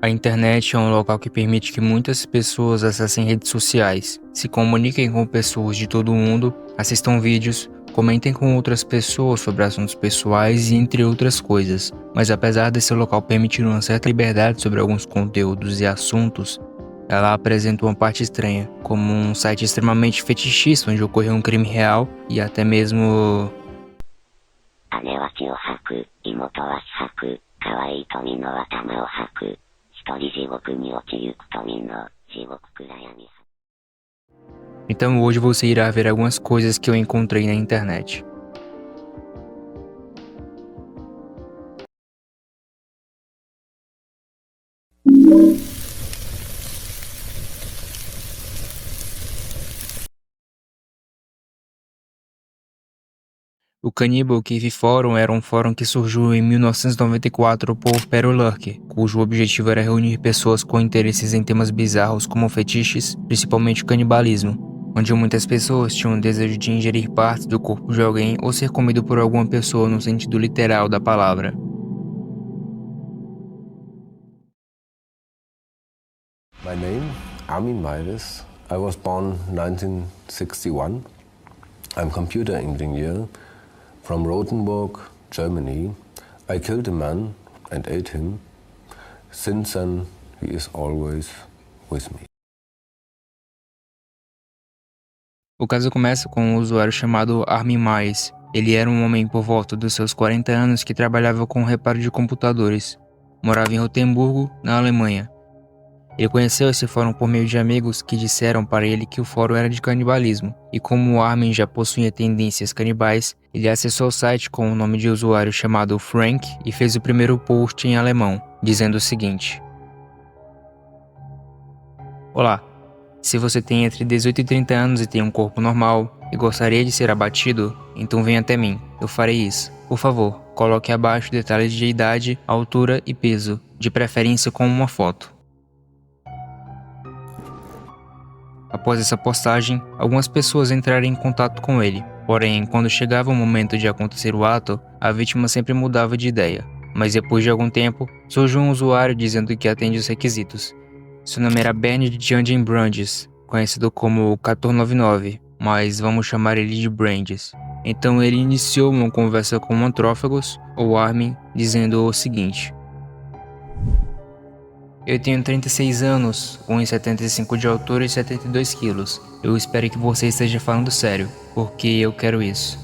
A internet é um local que permite que muitas pessoas acessem redes sociais, se comuniquem com pessoas de todo o mundo, assistam vídeos, comentem com outras pessoas sobre assuntos pessoais e entre outras coisas. Mas apesar desse local permitir uma certa liberdade sobre alguns conteúdos e assuntos, ela apresenta uma parte estranha, como um site extremamente fetichista onde ocorreu um crime real e até mesmo... 姉は血を吐く、妹は死吐く、可愛い富の頭を吐く、一人地獄に落ちゆく富の地獄暗闇。 Então hoje você irá ver algumas coisas que eu encontrei na internet. O Cannibal Cave Forum era um fórum que surgiu em 1994 por Peter Lurker, cujo objetivo era reunir pessoas com interesses em temas bizarros como fetiches, principalmente o canibalismo, onde muitas pessoas tinham o desejo de ingerir partes do corpo de alguém ou ser comido por alguma pessoa no sentido literal da palavra. My name, Armin Meiwes. I was born 1961. I'm computer engineer from Rothenburg, Germany. I killed a man and ate him. Since then, he is always with me. O caso começa com um usuário chamado Armin Meiwes. Ele era um homem por volta dos seus 40 anos que trabalhava com reparo de computadores. Morava em Rotemburgo, na Alemanha. Ele conheceu esse fórum por meio de amigos que disseram para ele que o fórum era de canibalismo, e como o Armin já possuía tendências canibais, ele acessou o site com o nome de usuário chamado Frank e fez o primeiro post em alemão, dizendo o seguinte: Olá, se você tem entre 18 e 30 anos e tem um corpo normal e gostaria de ser abatido, então venha até mim, eu farei isso. Por favor, coloque abaixo detalhes de idade, altura e peso, de preferência com uma foto. Após essa postagem, algumas pessoas entraram em contato com ele, porém, quando chegava o momento de acontecer o ato, a vítima sempre mudava de ideia. Mas depois de algum tempo, surgiu um usuário dizendo que atende os requisitos. Seu nome era Bernd Jangen Brandes, conhecido como 1499, mas vamos chamar ele de Brandes. Então ele iniciou uma conversa com o Antrófagos, ou Armin, dizendo o seguinte: Eu tenho 36 anos, 1,75 de altura e 72 quilos. Eu espero que você esteja falando sério, porque eu quero isso.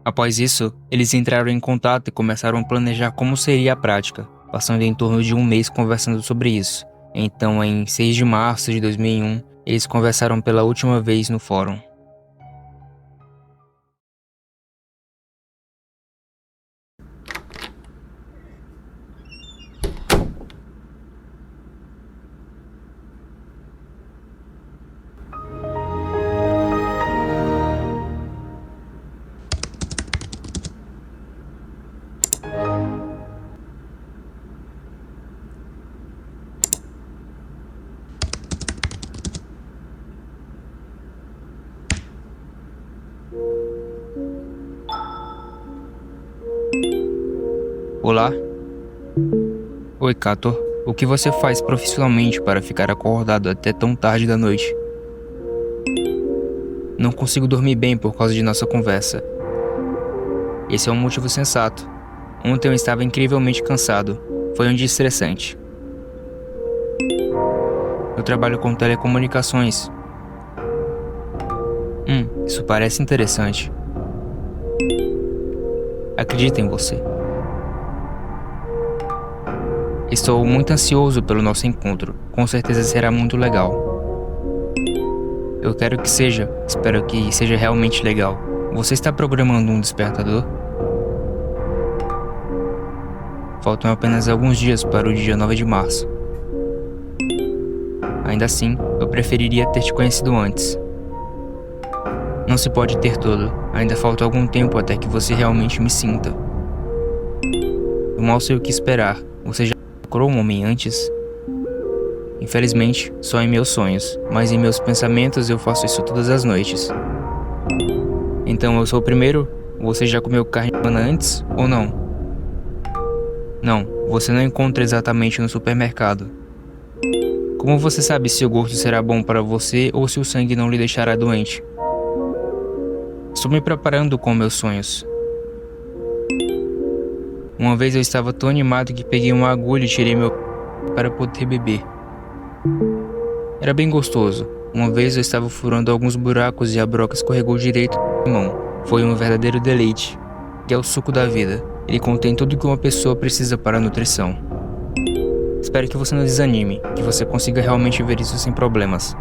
Após isso, eles entraram em contato e começaram a planejar como seria a prática, passando em torno de um mês conversando sobre isso. Então, em 6 de março de 2001, eles conversaram pela última vez no fórum. Olá? Oi, Kato. O que você faz profissionalmente para ficar acordado até tão tarde da noite? Não consigo dormir bem por causa de nossa conversa. Esse é um motivo sensato. Ontem eu estava incrivelmente cansado. Foi um dia estressante. Eu trabalho com telecomunicações. Isso parece interessante. Acredito em você. Estou muito ansioso pelo nosso encontro. Com certeza será muito legal. Eu quero que seja. Espero que seja realmente legal. Você está programando um despertador? Faltam apenas alguns dias para o dia 9 de março. Ainda assim, eu preferiria ter te conhecido antes. Não se pode ter tudo. Ainda falta algum tempo até que você realmente me sinta. Eu mal sei o que esperar. Você já procurou um homem antes? Infelizmente, só em meus sonhos, mas em meus pensamentos eu faço isso todas as noites. Então eu sou o primeiro? Você já comeu carne humana antes ou não? Não, você não encontra exatamente no supermercado. Como você sabe se o gosto será bom para você ou se o sangue não lhe deixará doente? Estou me preparando com meus sonhos. Uma vez eu estava tão animado que peguei uma agulha e tirei meu para poder beber. Era bem gostoso. Uma vez eu estava furando alguns buracos e a broca escorregou direito na minha mão. Foi um verdadeiro deleite, que é o suco da vida. Ele contém tudo que uma pessoa precisa para a nutrição. Espero que você não desanime, que você consiga realmente ver isso sem problemas.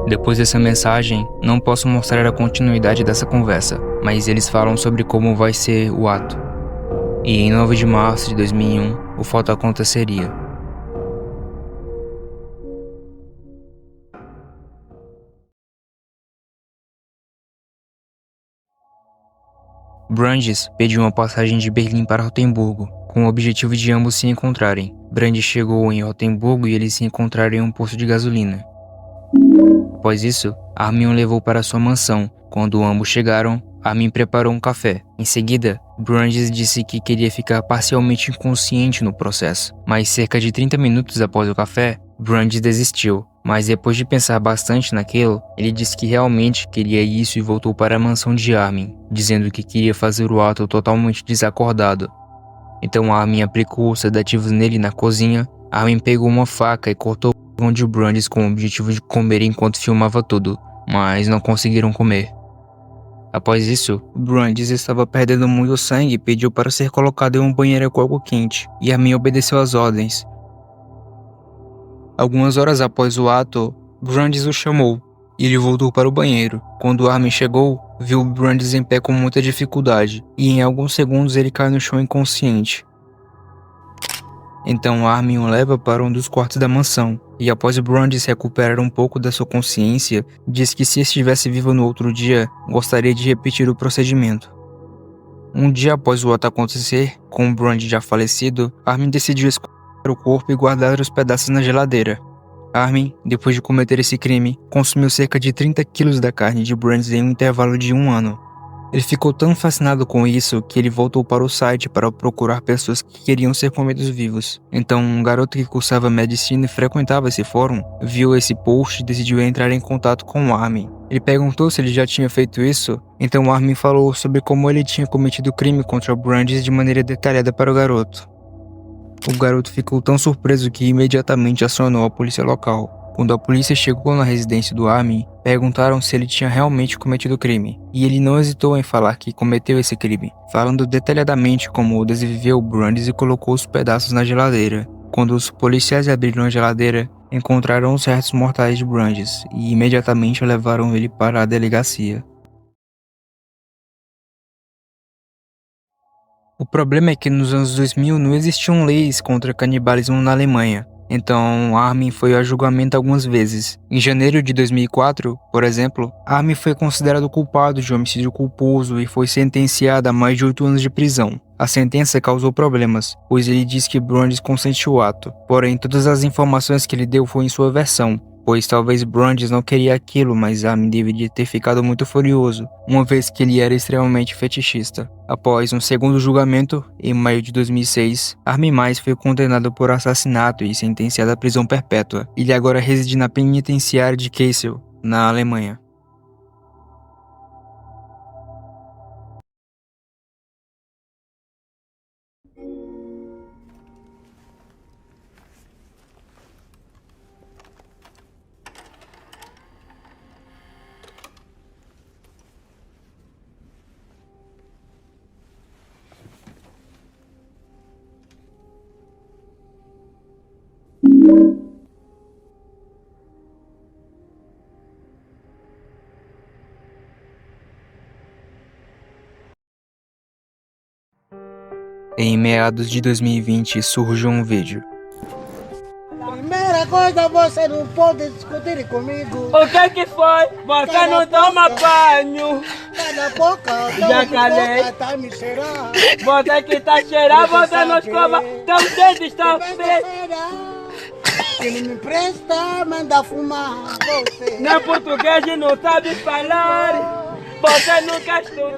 Depois dessa mensagem, não posso mostrar a continuidade dessa conversa, mas eles falam sobre como vai ser o ato. E em 9 de março de 2001, o fato aconteceria. Brandes pediu uma passagem de Berlim para Rotemburgo, com o objetivo de ambos se encontrarem. Brandes chegou em Rotemburgo e eles se encontraram em um posto de gasolina. Após isso, Armin o levou para sua mansão. Quando ambos chegaram, Armin preparou um café. Em seguida, Brandes disse que queria ficar parcialmente inconsciente no processo. Mas cerca de 30 minutos após o café, Brandes desistiu. Mas depois de pensar bastante naquilo, ele disse que realmente queria isso e voltou para a mansão de Armin, dizendo que queria fazer o ato totalmente desacordado. Então Armin aplicou os sedativos nele na cozinha. Armin pegou uma faca e cortou o órgão de Brandes com o objetivo de comer enquanto filmava tudo, mas não conseguiram comer. Após isso, Brandes estava perdendo muito sangue e pediu para ser colocado em um banheiro com água quente, e Armin obedeceu às ordens. Algumas horas após o ato, Brandes o chamou, e ele voltou para o banheiro. Quando Armin chegou, viu Brandes em pé com muita dificuldade, e em alguns segundos ele cai no chão inconsciente. Então Armin o leva para um dos quartos da mansão, e após Brandes recuperar um pouco da sua consciência, diz que se estivesse vivo no outro dia, gostaria de repetir o procedimento. Um dia após o ato acontecer, com Brandes já falecido, Armin decidiu esconder o corpo e guardar os pedaços na geladeira. Armin, depois de cometer esse crime, consumiu cerca de 30 quilos da carne de Brandes em um intervalo de 1 ano. Ele ficou tão fascinado com isso que ele voltou para o site para procurar pessoas que queriam ser comidos vivos. Então, um garoto que cursava medicina e frequentava esse fórum, viu esse post e decidiu entrar em contato com Armin. Ele perguntou se ele já tinha feito isso, então Armin falou sobre como ele tinha cometido o crime contra Brandes de maneira detalhada para o garoto. O garoto ficou tão surpreso que imediatamente acionou a polícia local. Quando a polícia chegou na residência do Armin, perguntaram se ele tinha realmente cometido o crime, e ele não hesitou em falar que cometeu esse crime, falando detalhadamente como desviveu Brandes e colocou os pedaços na geladeira. Quando os policiais abriram a geladeira, encontraram os restos mortais de Brandes, e imediatamente levaram ele para a delegacia. O problema é que nos anos 2000 não existiam leis contra canibalismo na Alemanha. Então, Armin foi a julgamento algumas vezes. Em janeiro de 2004, por exemplo, Armin foi considerado culpado de homicídio culposo e foi sentenciado a mais de 8 anos de prisão. A sentença causou problemas, pois ele disse que Brandes consentiu o ato. Porém, todas as informações que ele deu foram em sua versão, pois talvez Brandes não queria aquilo, mas Armin deveria ter ficado muito furioso, uma vez que ele era extremamente fetichista. Após um segundo julgamento, em maio de 2006, Armin Mais foi condenado por assassinato e sentenciado à prisão perpétua. Ele agora reside na penitenciária de Kassel, na Alemanha. Em meados de 2020 surge um vídeo. Primeira coisa, você não pode discutir comigo. O que foi? Você não toma banho. Cala a boca, Já calei. boca tá me cheirando. Você que tá cheirando, você não escova. Teus dentes estão feios. Se não me empresta, manda fumar você. Nem português não sabe falar. você nunca estudou.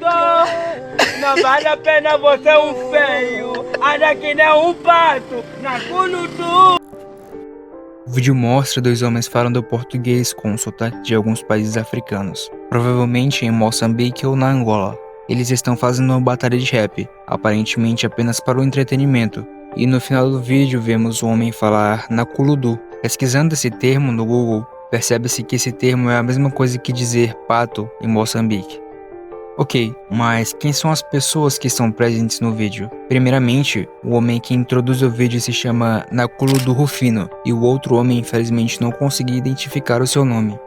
Não vale a pena você um feio. Anda que nem um pato na Culutu. O vídeo mostra dois homens falando português com o sotaque de alguns países africanos, provavelmente em Moçambique ou na Angola. Eles estão fazendo uma batalha de rap, aparentemente apenas para o entretenimento, e no final do vídeo vemos o homem falar Nakuludu. Pesquisando esse termo no Google, percebe-se que esse termo é a mesma coisa que dizer pato em Moçambique. Ok, mas quem são as pessoas que estão presentes no vídeo? Primeiramente, o homem que introduz o vídeo se chama Nakuludu Rufino, e o outro homem infelizmente não consegui identificar o seu nome.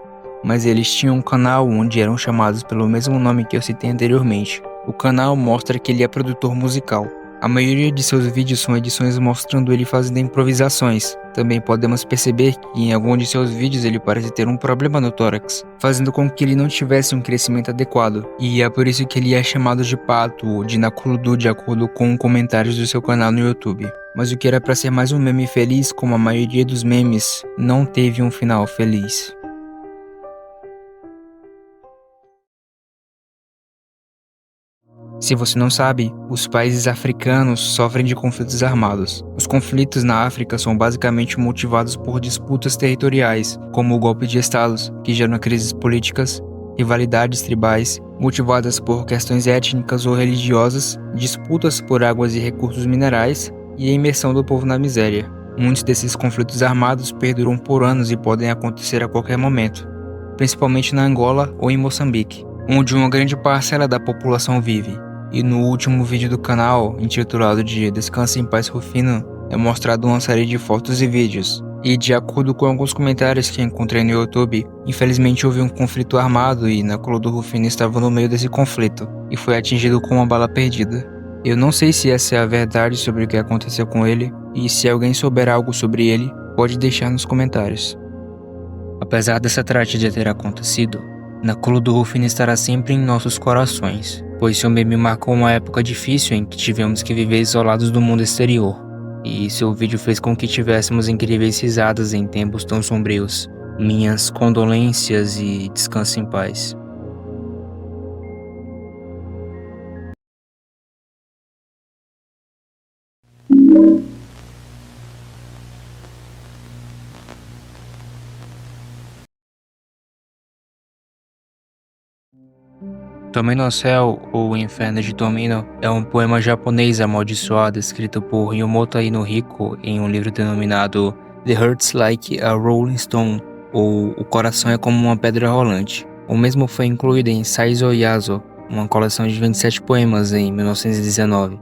Mas eles tinham um canal onde eram chamados pelo mesmo nome que eu citei anteriormente. O canal mostra que ele é produtor musical. A maioria de seus vídeos são edições mostrando ele fazendo improvisações. Também podemos perceber que em algum de seus vídeos ele parece ter um problema no tórax, fazendo com que ele não tivesse um crescimento adequado. E é por isso que ele é chamado de pato ou de Nakuludu de acordo com comentários do seu canal no YouTube. Mas o que era para ser mais um meme feliz, como a maioria dos memes, não teve um final feliz. Se você não sabe, os países africanos sofrem de conflitos armados. Os conflitos na África são basicamente motivados por disputas territoriais, como o golpe de estados, que geram crises políticas, rivalidades tribais, motivadas por questões étnicas ou religiosas, disputas por águas e recursos minerais e a imersão do povo na miséria. Muitos desses conflitos armados perduram por anos e podem acontecer a qualquer momento, principalmente na Angola ou em Moçambique, onde uma grande parcela da população vive. E no último vídeo do canal, intitulado de Descanse em Paz Rufino, é mostrado uma série de fotos e vídeos. E de acordo com alguns comentários que encontrei no YouTube, infelizmente houve um conflito armado e Nakuludu Rufino estava no meio desse conflito, e foi atingido com uma bala perdida. Eu não sei se essa é a verdade sobre o que aconteceu com ele, e se alguém souber algo sobre ele, pode deixar nos comentários. Apesar dessa tragédia ter acontecido, Nakuludu Rufino estará sempre em nossos corações, pois seu meme marcou uma época difícil em que tivemos que viver isolados do mundo exterior, e seu vídeo fez com que tivéssemos incríveis risadas em tempos tão sombrios. Minhas condolências e descanse em paz. Tomei no Céu, ou O Inferno de Tomino, é um poema japonês amaldiçoado escrito por Yomoto Inuhiko em um livro denominado The Heart's Like a Rolling Stone, ou O Coração é como uma Pedra Rolante. O mesmo foi incluído em Saizo Yazo, uma coleção de 27 poemas em 1919.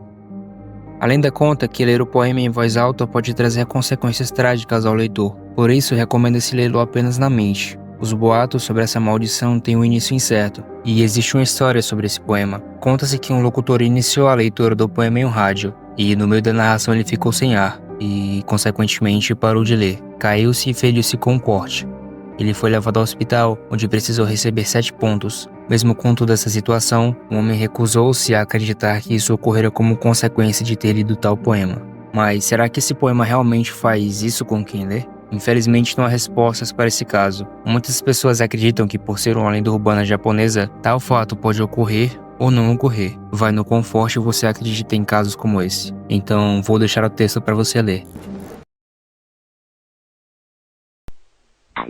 Além da conta que ler o poema em voz alta pode trazer consequências trágicas ao leitor, por isso recomenda-se lê-lo apenas na mente. Os boatos sobre essa maldição têm um início incerto, e existe uma história sobre esse poema. Conta-se que um locutor iniciou a leitura do poema em um rádio, e no meio da narração ele ficou sem ar, e consequentemente parou de ler. Caiu-se e feriu-se com um corte. Ele foi levado ao hospital, onde precisou receber 7 pontos. Mesmo com toda essa situação, o homem recusou-se a acreditar que isso ocorrera como consequência de ter lido tal poema. Mas será que esse poema realmente faz isso com quem lê? Infelizmente não há respostas para esse caso. Muitas pessoas acreditam que por ser uma lenda urbana japonesa, tal fato pode ocorrer ou não ocorrer. Vai no quão forte você acredita em casos como esse. Então vou deixar o texto para você ler.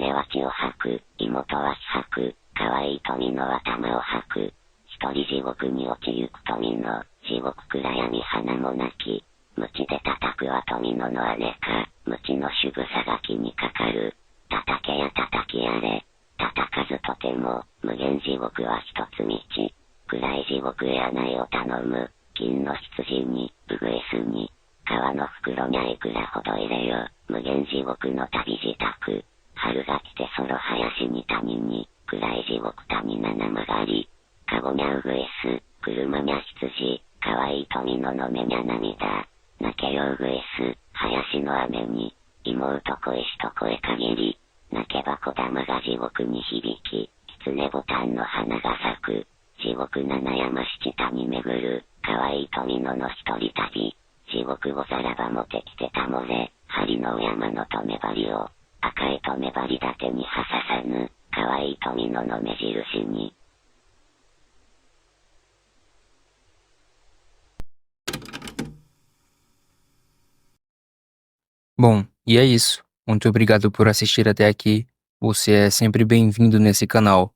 姉は血を吐く、妹は死吐く、可愛い富の頭を吐く、一人地獄に落ちゆく富の、地獄暗闇花もなき、無知で叩くは富のの姉か、無知の主草が気にかかる、叩けや叩きやれ、叩かずとても、無限地獄は一つ道、暗い地獄へ穴を頼む、金の羊に、ウグイスに、川の袋にいくらほど入れよ、無限地獄の旅支度。春が来てその林に谷に、暗い地獄谷七曲がり、かごにゃうぐいす、車にゃ羊、かわいい富ののめにゃ涙、泣けようぐいす、林の雨に、妹恋しと声限り、泣けば小玉が地獄に響き、狐ボタンの花が咲く、地獄七山七谷巡る、かわいい富のの一人旅、地獄をざらばもてきてたもれ、針の山の留め針を、赤い留め針立てにはささぬ、かわいい富のの目印に。Bom, e é isso. Muito obrigado por assistir até aqui. Você é sempre bem-vindo nesse canal.